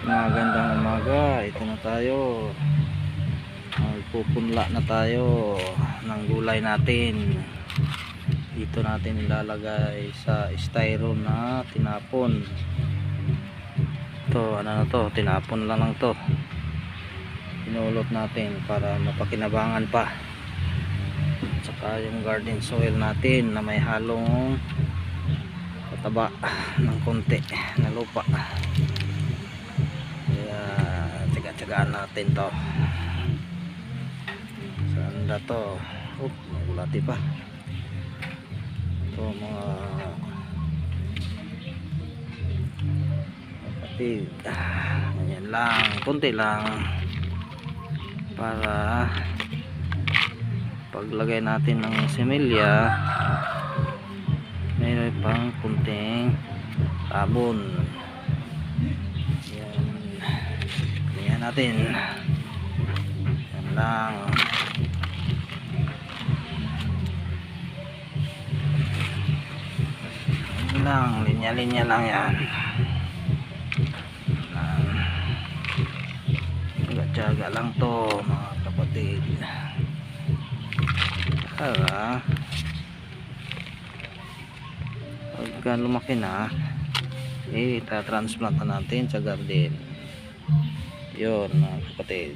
Magandang umaga, ito na tayo. Magpupunla na tayo ng gulay natin. Dito natin ilalagay sa styro na tinapon. Ito, ano na to, tinapon lang to. Pinulot natin para mapakinabangan pa. Saka yung garden soil natin na may halong pataba ng konti na lupa. Tsagaan natin to. Saan na to? Magulati pa ito mga kapatid. Ganyan lang, konti lang para paglagay natin ng semilya mayroon pang kunting sabon. Yan natin. Yan lang. Yan lang, linya-linya lang yan. Tsaga lang to mga kapatid. Para pagka lumaki na, itatransplant na natin sa garden. Yun mga kapatid.